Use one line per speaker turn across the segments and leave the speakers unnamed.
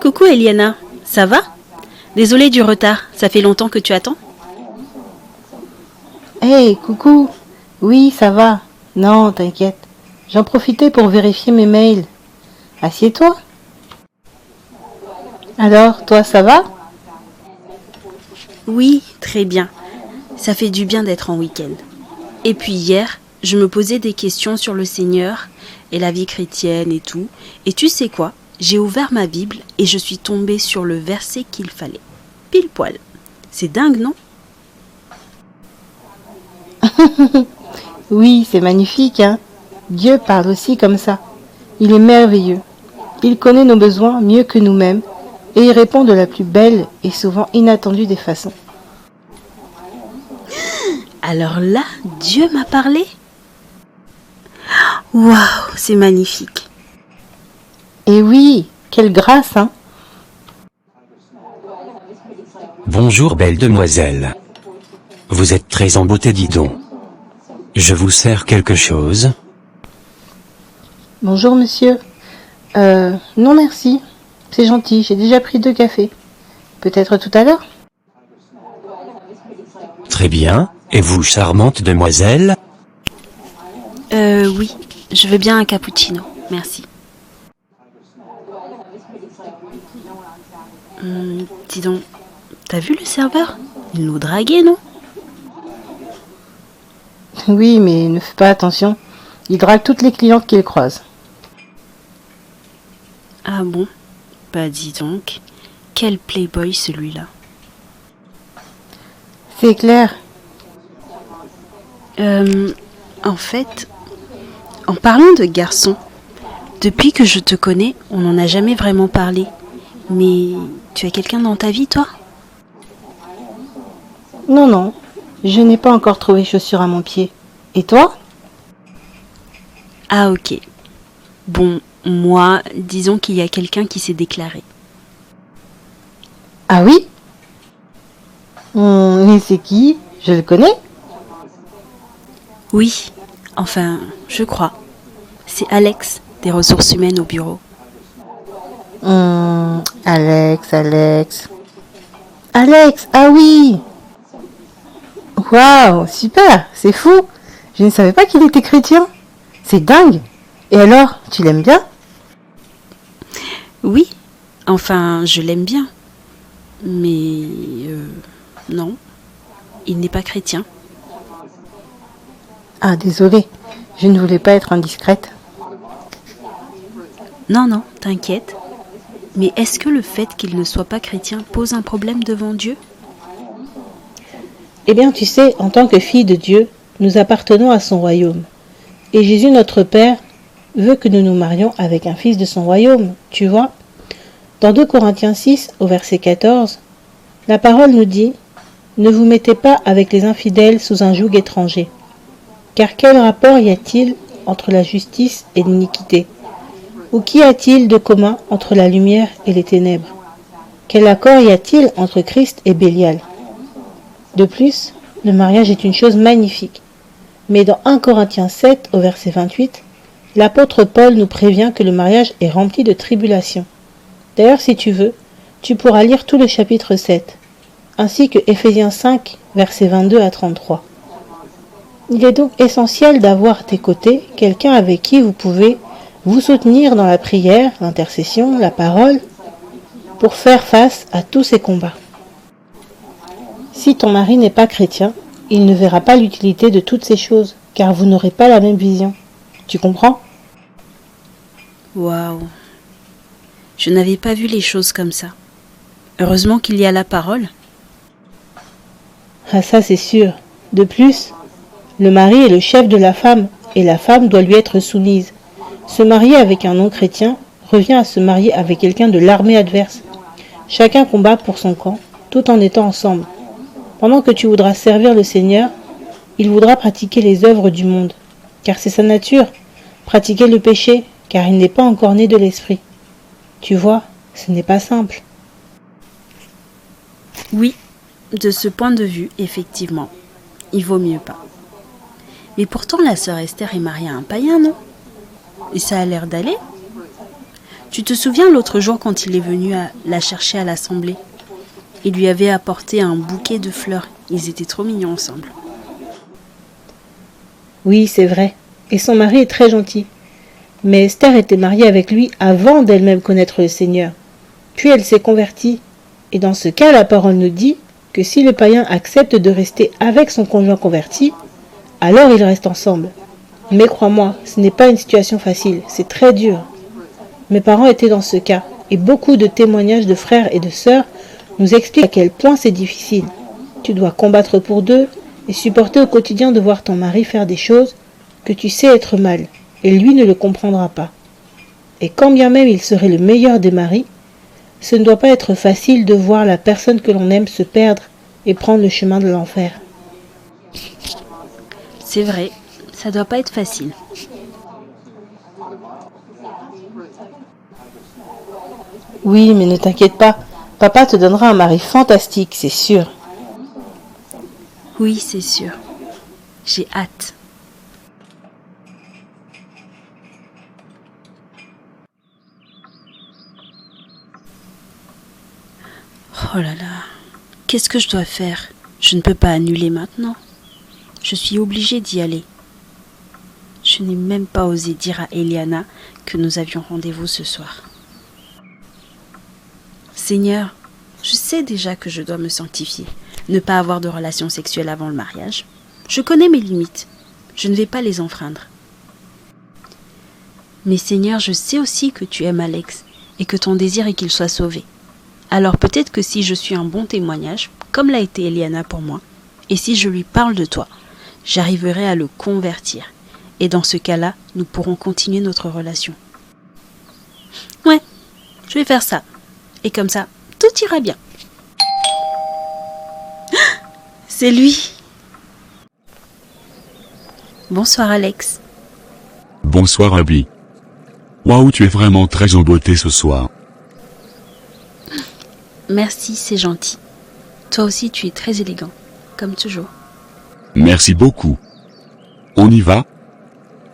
Coucou Eliana, ça va? Désolée du retard, ça fait longtemps que tu attends?
Hey, coucou. Oui, ça va. Non, t'inquiète. J'en profitais pour vérifier mes mails. Assieds-toi. Alors, toi, ça va?
Oui, très bien. Ça fait du bien d'être en week-end. Et puis hier, je me posais des questions sur le Seigneur et la vie chrétienne et tout. Et tu sais quoi? J'ai ouvert ma Bible et je suis tombée sur le verset qu'il fallait. Pile poil. C'est dingue, non?
Oui, c'est magnifique, hein? Dieu parle aussi comme ça. Il est merveilleux. Il connaît nos besoins mieux que nous-mêmes et il répond de la plus belle et souvent inattendue des façons.
Alors là, Dieu m'a parlé? Waouh, c'est magnifique.
Et oui, quelle grâce, hein?
Bonjour belle demoiselle. Vous êtes très en beauté, dis donc. Je vous sers quelque chose?
Bonjour, monsieur. Non merci. C'est gentil, j'ai déjà pris 2 cafés. Peut-être tout à l'heure?
Très bien. Et vous, charmante demoiselle?
Oui, je veux bien un cappuccino, merci. Dis donc, t'as vu le serveur? Il nous draguait, non?
Oui, mais ne fais pas attention. Il drague toutes les clientes qu'il croise.
Ah bon? Bah dis donc, quel playboy celui-là.
C'est clair.
En fait, en parlant de garçons, depuis que je te connais, on n'en a jamais vraiment parlé. Mais tu as quelqu'un dans ta vie, toi?
Non, non. Je n'ai pas encore trouvé chaussure à mon pied. Et toi?
Ah ok. Bon, moi, disons qu'il y a quelqu'un qui s'est déclaré.
Ah oui? Et c'est qui? Je le connais?
Oui, enfin, je crois. C'est Alex, des ressources humaines au bureau.
Alex. Alex, ah oui! Waouh, super, c'est fou! Je ne savais pas qu'il était chrétien. C'est dingue! Et alors, tu l'aimes bien?
Oui, enfin, je l'aime bien. Mais non, il n'est pas chrétien.
Ah, désolée, je ne voulais pas être indiscrète.
Non, t'inquiète. Mais est-ce que le fait qu'il ne soit pas chrétien pose un problème devant Dieu?
Eh bien, tu sais, en tant que fille de Dieu, nous appartenons à son royaume. Et Jésus, notre Père, veut que nous nous marions avec un fils de son royaume, tu vois. Dans 2 Corinthiens 6, au verset 14, la parole nous dit « Ne vous mettez pas avec les infidèles sous un joug étranger. Car quel rapport y a-t-il entre la justice et l'iniquité? Ou qu'y a-t-il de commun entre la lumière et les ténèbres? Quel accord y a-t-il entre Christ et Bélial? De plus, le mariage est une chose magnifique. Mais dans 1 Corinthiens 7, au verset 28, l'apôtre Paul nous prévient que le mariage est rempli de tribulations. D'ailleurs, si tu veux, tu pourras lire tout le chapitre 7, ainsi que Éphésiens 5, versets 22 à 33. Il est donc essentiel d'avoir à tes côtés quelqu'un avec qui vous pouvez vous soutenir dans la prière, l'intercession, la parole, pour faire face à tous ces combats. Si ton mari n'est pas chrétien, il ne verra pas l'utilité de toutes ces choses, car vous n'aurez pas la même vision. Tu comprends?
Waouh. Je n'avais pas vu les choses comme ça. Heureusement qu'il y a la parole.
Ah ça c'est sûr. De plus, le mari est le chef de la femme, et la femme doit lui être soumise. Se marier avec un non-chrétien revient à se marier avec quelqu'un de l'armée adverse. Chacun combat pour son camp, tout en étant ensemble. Pendant que tu voudras servir le Seigneur, il voudra pratiquer les œuvres du monde, car c'est sa nature, pratiquer le péché, car il n'est pas encore né de l'esprit. Tu vois, ce n'est pas simple.
Oui, de ce point de vue, effectivement, il vaut mieux pas. Mais pourtant, la sœur Esther est mariée à un païen, non? Et ça a l'air d'aller. Tu te souviens l'autre jour quand il est venu la chercher à l'assemblée? Il lui avait apporté un bouquet de fleurs. Ils étaient trop mignons ensemble.
Oui, c'est vrai. Et son mari est très gentil. Mais Esther était mariée avec lui avant d'elle-même connaître le Seigneur. Puis elle s'est convertie. Et dans ce cas, la parole nous dit que si le païen accepte de rester avec son conjoint converti, alors ils restent ensemble. Mais crois-moi, ce n'est pas une situation facile, c'est très dur. Mes parents étaient dans ce cas, et beaucoup de témoignages de frères et de sœurs nous expliquent à quel point c'est difficile. Tu dois combattre pour deux et supporter au quotidien de voir ton mari faire des choses que tu sais être mal, et lui ne le comprendra pas. Et quand bien même il serait le meilleur des maris, ce ne doit pas être facile de voir la personne que l'on aime se perdre et prendre le chemin de l'enfer.
C'est vrai, ça doit pas être facile.
Oui, mais ne t'inquiète pas, papa te donnera un mari fantastique, c'est sûr.
Oui, c'est sûr. J'ai hâte. Oh là là, qu'est-ce que je dois faire? Je ne peux pas annuler maintenant. Je suis obligée d'y aller. Je n'ai même pas osé dire à Eliana que nous avions rendez-vous ce soir. Seigneur, je sais déjà que je dois me sanctifier, ne pas avoir de relations sexuelles avant le mariage. Je connais mes limites. Je ne vais pas les enfreindre. Mais Seigneur, je sais aussi que tu aimes Alex et que ton désir est qu'il soit sauvé. Alors peut-être que si je suis un bon témoignage, comme l'a été Eliana pour moi, et si je lui parle de toi, j'arriverai à le convertir. Et dans ce cas-là, nous pourrons continuer notre relation. Ouais, je vais faire ça. Et comme ça, tout ira bien. C'est lui. Bonsoir Alex.
Bonsoir Abby. Waouh, tu es vraiment très en beauté ce soir.
Merci, c'est gentil. Toi aussi, tu es très élégant, comme toujours.
Merci beaucoup. On y va?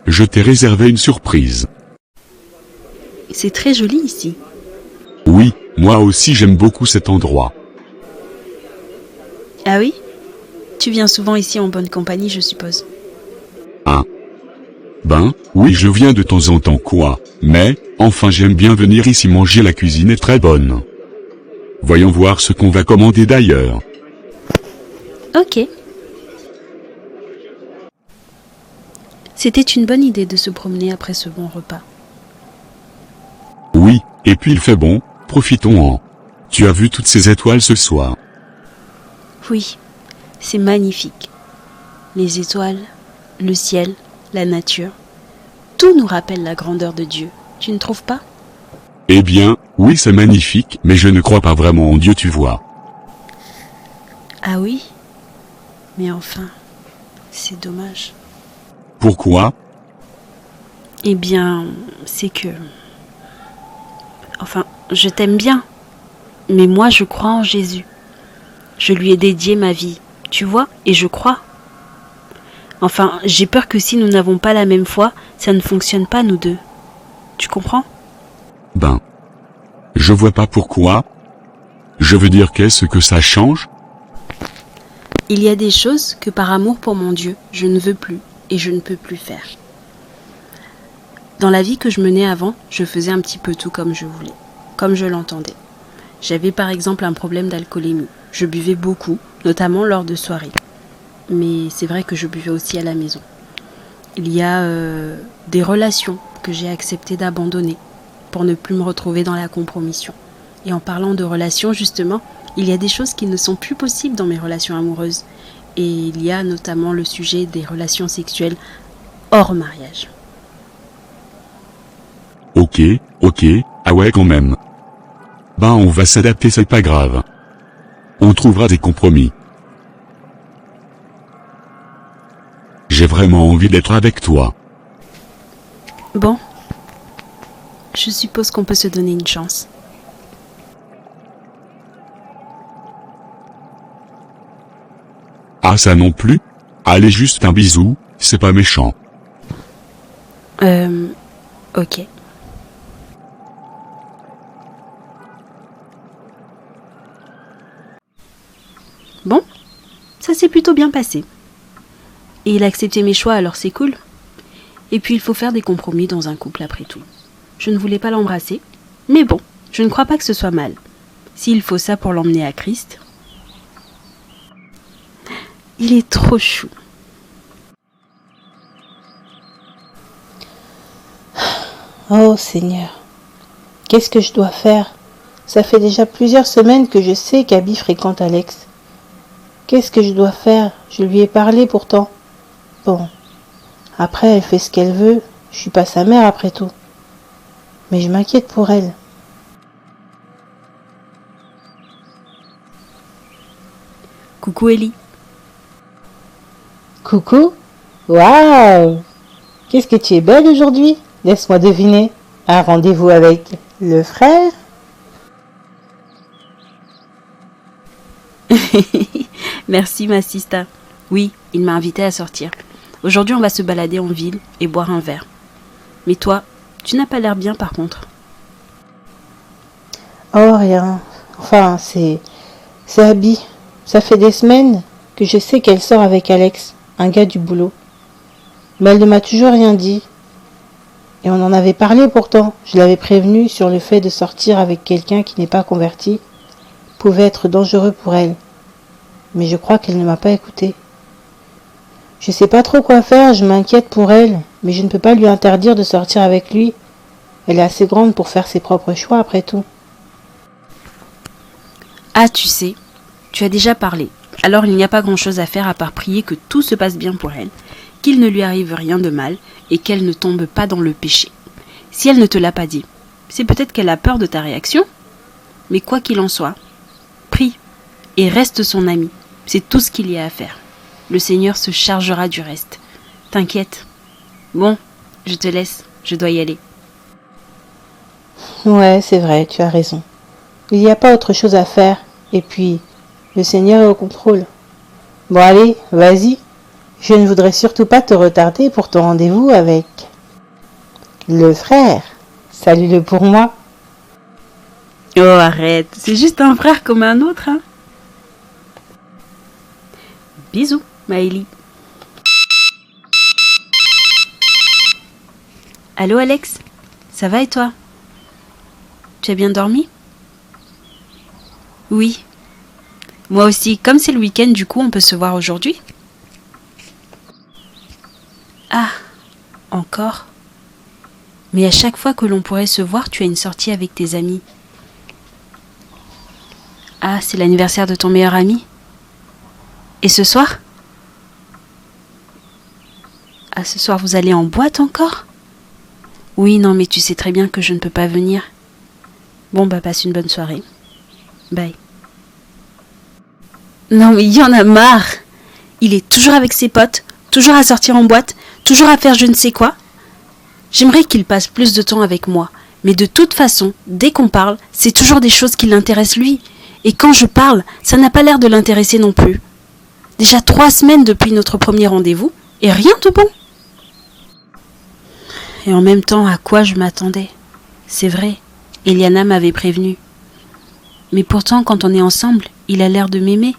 Je t'ai réservé une surprise.
C'est très joli ici.
Oui, moi aussi j'aime beaucoup cet endroit.
Ah oui? Tu viens souvent ici en bonne compagnie, je suppose.
Ah. Ben, oui, je viens de temps en temps quoi. Mais, enfin j'aime bien venir ici manger, la cuisine est très bonne. Voyons voir ce qu'on va commander d'ailleurs.
Ok. C'était une bonne idée de se promener après ce bon repas.
Oui, et puis il fait bon, profitons-en. Tu as vu toutes ces étoiles ce soir?
Oui, c'est magnifique. Les étoiles, le ciel, la nature, tout nous rappelle la grandeur de Dieu. Tu ne trouves pas?
Eh bien, oui c'est magnifique, mais je ne crois pas vraiment en Dieu, tu vois.
Ah oui? Mais enfin, c'est dommage.
Pourquoi?
Eh bien, c'est que... Enfin, je t'aime bien, mais moi je crois en Jésus. Je lui ai dédié ma vie, tu vois, et je crois. Enfin, j'ai peur que si nous n'avons pas la même foi, ça ne fonctionne pas nous deux. Tu comprends?
Ben, je vois pas pourquoi. Je veux dire, qu'est-ce que ça change?
Il y a des choses que par amour pour mon Dieu, je ne veux plus et je ne peux plus faire. Dans la vie que je menais avant, je faisais un petit peu tout comme je voulais, comme je l'entendais. J'avais par exemple un problème d'alcoolémie. Je buvais beaucoup, notamment lors de soirées. Mais c'est vrai que je buvais aussi à la maison. Il y a des relations que j'ai accepté d'abandonner pour ne plus me retrouver dans la compromission. Et en parlant de relations, justement, il y a des choses qui ne sont plus possibles dans mes relations amoureuses. Et il y a notamment le sujet des relations sexuelles hors mariage.
Ok, ah ouais quand même. Ben on va s'adapter, c'est pas grave. On trouvera des compromis. J'ai vraiment envie d'être avec toi.
Bon, je suppose qu'on peut se donner une chance.
Ah ça non plus? Allez, juste un bisou, c'est pas méchant.
Ok. Bon, ça s'est plutôt bien passé. Et il a accepté mes choix, alors c'est cool. Et puis il faut faire des compromis dans un couple après tout. Je ne voulais pas l'embrasser, mais bon, je ne crois pas que ce soit mal. S'il faut ça pour l'emmener à Christ. Il est trop chou.
Oh Seigneur, qu'est-ce que je dois faire? Ça fait déjà plusieurs semaines que je sais qu'Abby fréquente Alex. Qu'est-ce que je dois faire? Je lui ai parlé pourtant. Bon, après elle fait ce qu'elle veut, je suis pas sa mère après tout. Mais je m'inquiète pour elle.
Coucou Ellie.
Coucou? Waouh! Qu'est-ce que tu es belle aujourd'hui? Laisse-moi deviner. Un rendez-vous avec le frère?
Merci ma sista. Oui, il m'a invité à sortir. Aujourd'hui on va se balader en ville et boire un verre. Mais toi, tu n'as pas l'air bien par contre.
Oh rien. Enfin, c'est Abby. Ça fait des semaines que je sais qu'elle sort avec Alex, un gars du boulot. Mais elle ne m'a toujours rien dit. Et on en avait parlé pourtant. Je l'avais prévenue sur le fait de sortir avec quelqu'un qui n'est pas converti pouvait être dangereux pour elle. Mais je crois qu'elle ne m'a pas écouté. Je sais pas trop quoi faire, je m'inquiète pour elle, mais je ne peux pas lui interdire de sortir avec lui. Elle est assez grande pour faire ses propres choix après tout.
Ah, tu sais, tu as déjà parlé. Alors il n'y a pas grand-chose à faire à part prier que tout se passe bien pour elle, qu'il ne lui arrive rien de mal et qu'elle ne tombe pas dans le péché. Si elle ne te l'a pas dit, c'est peut-être qu'elle a peur de ta réaction. Mais quoi qu'il en soit, prie et reste son ami. C'est tout ce qu'il y a à faire. Le Seigneur se chargera du reste. T'inquiète. Bon, je te laisse, je dois y aller.
Ouais, c'est vrai, tu as raison. Il n'y a pas autre chose à faire. Et puis, le Seigneur est au contrôle. Bon allez, vas-y. Je ne voudrais surtout pas te retarder pour ton rendez-vous avec le frère. Salue-le pour moi.
Oh, arrête, c'est juste un frère comme un autre, hein. Bisous, Maëlie. Allô, Alex? Ça va et toi? Tu as bien dormi? Oui. Moi aussi, comme c'est le week-end, du coup, on peut se voir aujourd'hui? Ah, encore? Mais à chaque fois que l'on pourrait se voir, tu as une sortie avec tes amis. Ah, c'est l'anniversaire de ton meilleur ami? Et ce soir? Ah, ce soir, vous allez en boîte encore? Oui, non, mais tu sais très bien que je ne peux pas venir. Bon, bah, passe une bonne soirée. Bye. Non, mais il y en a marre! Il est toujours avec ses potes, toujours à sortir en boîte, toujours à faire je ne sais quoi. J'aimerais qu'il passe plus de temps avec moi, mais de toute façon, dès qu'on parle, c'est toujours des choses qui l'intéressent lui. Et quand je parle, ça n'a pas l'air de l'intéresser non plus. Déjà 3 semaines depuis notre premier rendez-vous, et rien de bon. Et en même temps, à quoi je m'attendais? C'est vrai, Eliana m'avait prévenu. Mais pourtant, quand on est ensemble, il a l'air de m'aimer.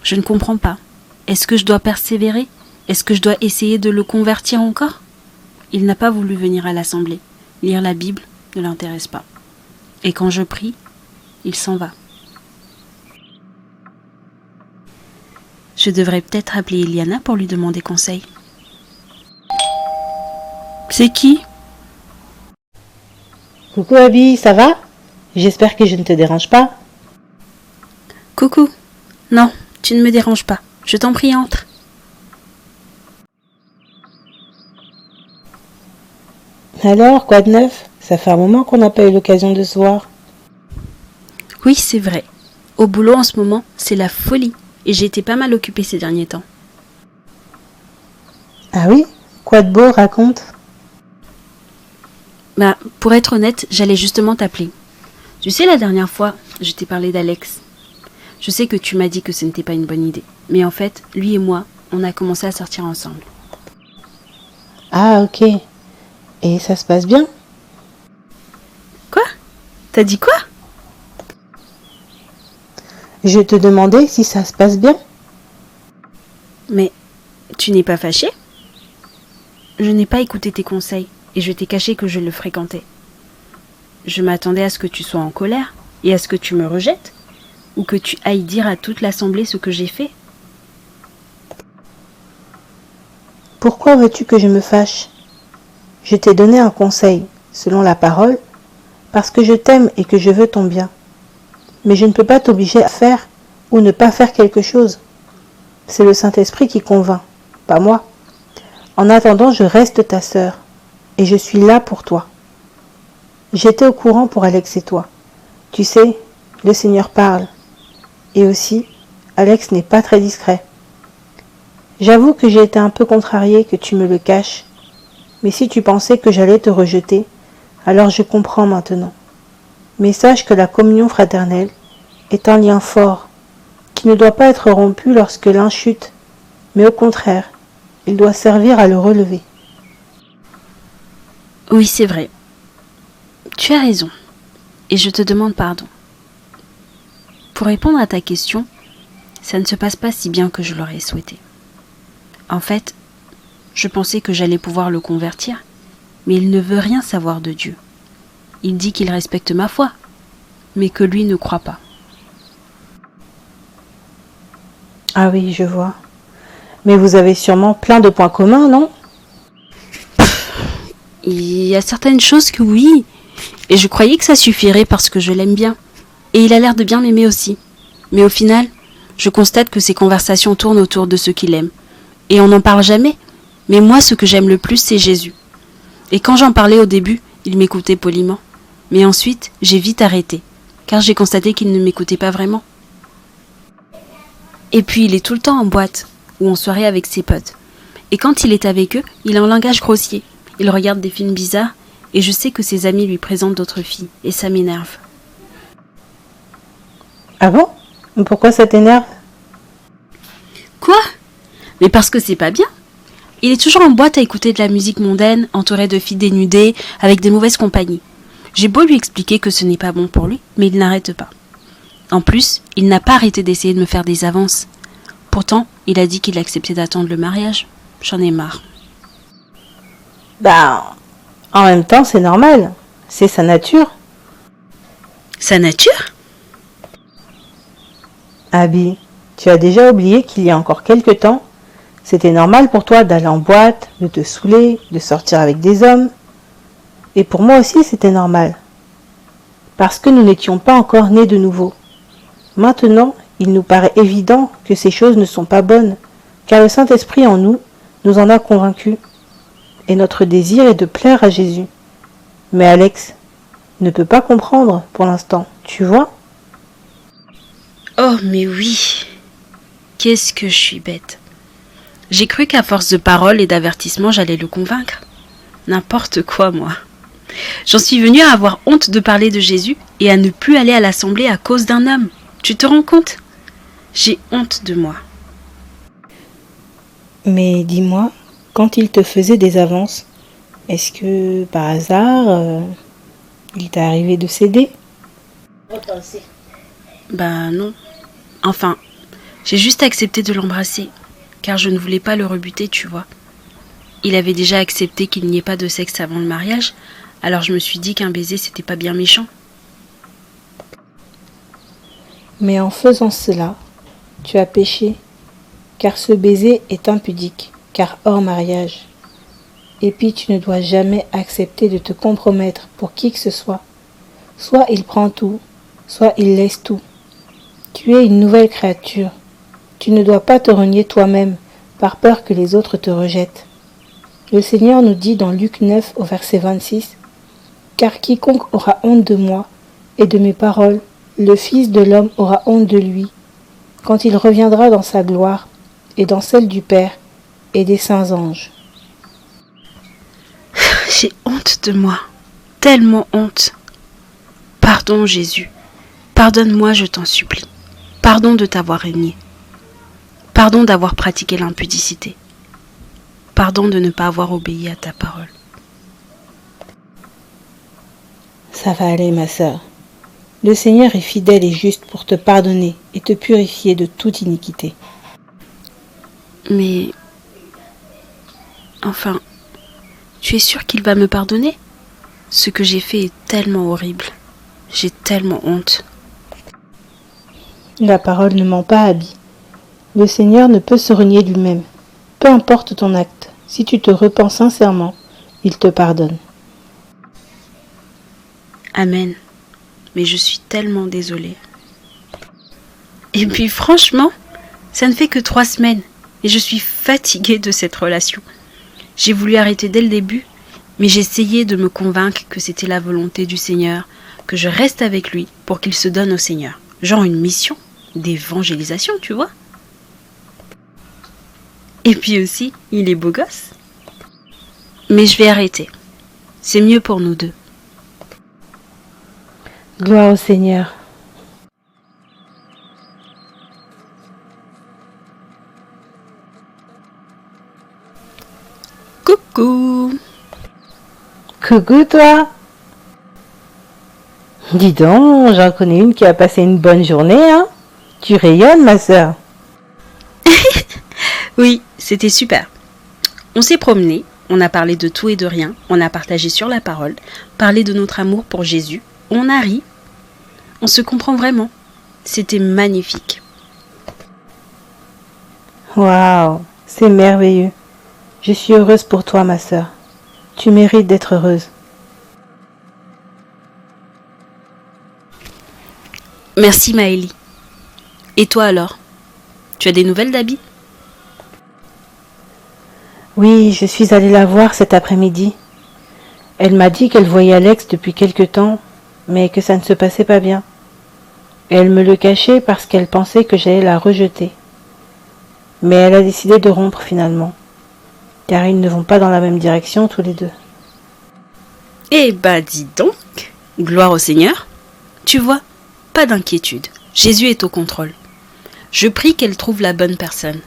Je ne comprends pas. Est-ce que je dois persévérer? Est-ce que je dois essayer de le convertir encore? Il n'a pas voulu venir à l'assemblée. Lire la Bible ne l'intéresse pas. Et quand je prie, il s'en va. Je devrais peut-être appeler Eliana pour lui demander conseil. C'est qui?
Coucou Abby, ça va? J'espère que je ne te dérange pas.
Coucou. Non, tu ne me déranges pas. Je t'en prie, entre.
Alors, quoi de neuf? Ça fait un moment qu'on n'a pas eu l'occasion de se voir.
Oui, c'est vrai. Au boulot en ce moment, c'est la folie. Et j'ai été pas mal occupée ces derniers temps.
Ah oui? Quoi de beau, raconte?
Bah, pour être honnête, j'allais justement t'appeler. Tu sais, la dernière fois, je t'ai parlé d'Alex. Je sais que tu m'as dit que ce n'était pas une bonne idée. Mais en fait, lui et moi, on a commencé à sortir ensemble.
Ah ok. Et ça se passe bien?
Quoi? T'as dit quoi?
Je te demandais si ça se passe bien.
Mais tu n'es pas fâché? Je n'ai pas écouté tes conseils et je t'ai caché que je le fréquentais. Je m'attendais à ce que tu sois en colère et à ce que tu me rejettes, ou que tu ailles dire à toute l'assemblée ce que j'ai fait.
Pourquoi veux-tu que je me fâche? Je t'ai donné un conseil, selon la parole, parce que je t'aime et que je veux ton bien. Mais je ne peux pas t'obliger à faire ou ne pas faire quelque chose. C'est le Saint-Esprit qui convainc, pas moi. En attendant, je reste ta sœur, et je suis là pour toi. J'étais au courant pour Alex et toi. Tu sais, le Seigneur parle. Et aussi, Alex n'est pas très discret. J'avoue que j'ai été un peu contrariée que tu me le caches, mais si tu pensais que j'allais te rejeter, alors je comprends maintenant. Mais sache que la communion fraternelle est un lien fort, qui ne doit pas être rompu lorsque l'un chute, mais au contraire, il doit servir à le relever.
Oui, c'est vrai. Tu as raison, et je te demande pardon. Pour répondre à ta question, ça ne se passe pas si bien que je l'aurais souhaité. En fait, je pensais que j'allais pouvoir le convertir, mais il ne veut rien savoir de Dieu. Il dit qu'il respecte ma foi, mais que lui ne croit pas.
Ah oui, je vois. Mais vous avez sûrement plein de points communs, non?
Il y a certaines choses que oui, et je croyais que ça suffirait parce que je l'aime bien. Et il a l'air de bien m'aimer aussi. Mais au final, je constate que ses conversations tournent autour de ce qu'il aime. Et on n'en parle jamais. Mais moi, ce que j'aime le plus, c'est Jésus. Et quand j'en parlais au début, il m'écoutait poliment. Mais ensuite, j'ai vite arrêté, car j'ai constaté qu'il ne m'écoutait pas vraiment. Et puis, il est tout le temps en boîte, ou en soirée avec ses potes. Et quand il est avec eux, il a un langage grossier. Il regarde des films bizarres, et je sais que ses amis lui présentent d'autres filles, et ça m'énerve.
Ah bon? Pourquoi ça t'énerve?
Quoi? Mais parce que c'est pas bien. Il est toujours en boîte à écouter de la musique mondaine, entouré de filles dénudées, avec des mauvaises compagnies. J'ai beau lui expliquer que ce n'est pas bon pour lui, mais il n'arrête pas. En plus, il n'a pas arrêté d'essayer de me faire des avances. Pourtant, il a dit qu'il acceptait d'attendre le mariage. J'en ai marre.
Bah, en même temps, c'est normal. C'est sa nature.
Sa nature?
Abby, tu as déjà oublié qu'il y a encore quelque temps, c'était normal pour toi d'aller en boîte, de te saouler, de sortir avec des hommes. Et pour moi aussi, c'était normal. Parce que nous n'étions pas encore nés de nouveau. Maintenant, il nous paraît évident que ces choses ne sont pas bonnes, car le Saint-Esprit en nous nous en a convaincus. Et notre désir est de plaire à Jésus. Mais Alex ne peut pas comprendre pour l'instant, tu vois?
Oh, mais oui. Qu'est-ce que je suis bête. J'ai cru qu'à force de paroles et d'avertissements, j'allais le convaincre. N'importe quoi, moi. J'en suis venue à avoir honte de parler de Jésus et à ne plus aller à l'assemblée à cause d'un homme. Tu te rends compte? J'ai honte de moi.
Mais dis-moi, quand il te faisait des avances, est-ce que par hasard, il t'est arrivé de céder?
Bah non. Enfin, j'ai juste accepté de l'embrasser, car je ne voulais pas le rebuter, tu vois. Il avait déjà accepté qu'il n'y ait pas de sexe avant le mariage, alors je me suis dit qu'un baiser c'était pas bien méchant.
Mais en faisant cela, tu as péché, car ce baiser est impudique, car hors mariage. Et puis tu ne dois jamais accepter de te compromettre pour qui que ce soit. Soit il prend tout, soit il laisse tout. Tu es une nouvelle créature. Tu ne dois pas te renier toi-même par peur que les autres te rejettent. Le Seigneur nous dit dans Luc 9 au verset 26, « Car quiconque aura honte de moi et de mes paroles, le Fils de l'homme aura honte de lui, quand il reviendra dans sa gloire et dans celle du Père et des saints anges. »
J'ai honte de moi, tellement honte. Pardon Jésus, pardonne-moi je t'en supplie. Pardon de t'avoir renié. Pardon d'avoir pratiqué l'impudicité. Pardon de ne pas avoir obéi à ta parole.
Ça va aller, ma sœur. Le Seigneur est fidèle et juste pour te pardonner et te purifier de toute iniquité.
Mais... Enfin, tu es sûr qu'il va me pardonner? Ce que j'ai fait est tellement horrible. J'ai tellement honte.
La parole ne ment pas, Abby. Le Seigneur ne peut se renier lui-même. Peu importe ton acte, si tu te repens sincèrement, il te pardonne.
Amen. Mais je suis tellement désolée. Et puis franchement, ça ne fait que 3 semaines et je suis fatiguée de cette relation. J'ai voulu arrêter dès le début, mais j'essayais de me convaincre que c'était la volonté du Seigneur, que je reste avec lui pour qu'il se donne au Seigneur. Genre une mission d'évangélisation, tu vois. Et puis aussi, il est beau gosse. Mais je vais arrêter. C'est mieux pour nous deux.
Gloire au Seigneur.
Coucou!
Coucou toi! Dis donc, j'en connais une qui a passé une bonne journée, hein? Tu rayonnes, ma sœur.
Oui, c'était super. On s'est promené, on a parlé de tout et de rien, on a partagé sur la parole, parlé de notre amour pour Jésus, on a ri. On se comprend vraiment. C'était magnifique.
Waouh, c'est merveilleux. Je suis heureuse pour toi, ma sœur. Tu mérites d'être heureuse.
Merci Maëlie. Et toi alors? Tu as des nouvelles d'Abby?
Oui, je suis allée la voir cet après-midi. Elle m'a dit qu'elle voyait Alex depuis quelque temps, mais que ça ne se passait pas bien. Et elle me le cachait parce qu'elle pensait que j'allais la rejeter. Mais elle a décidé de rompre finalement, car ils ne vont pas dans la même direction tous les deux.
Eh ben dis donc, gloire au Seigneur. Tu vois, pas d'inquiétude, Jésus est au contrôle. Je prie qu'elle trouve la bonne personne.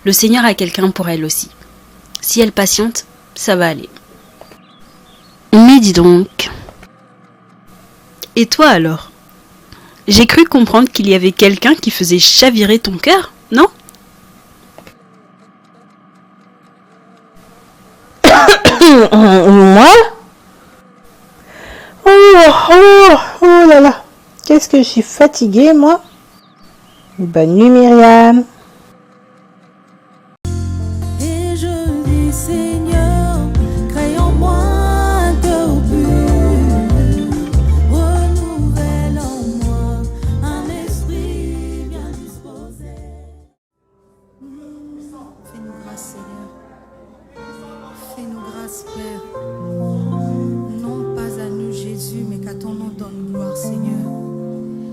Le Seigneur a quelqu'un pour elle aussi. Si elle patiente, ça va aller. Mais dis donc. Et toi alors? J'ai cru comprendre qu'il y avait quelqu'un qui faisait chavirer ton cœur, non?
Moi? Oh là là, qu'est-ce que je suis fatiguée, moi. Bonne nuit, Myriam.
Et je dis Seigneur, crée en moi un cœur pur, renouvelle en moi un esprit bien disposé. Fais-nous grâce, Seigneur. Fais-nous grâce, Père. Non pas à nous, Jésus, mais qu'à ton nom donne gloire, Seigneur.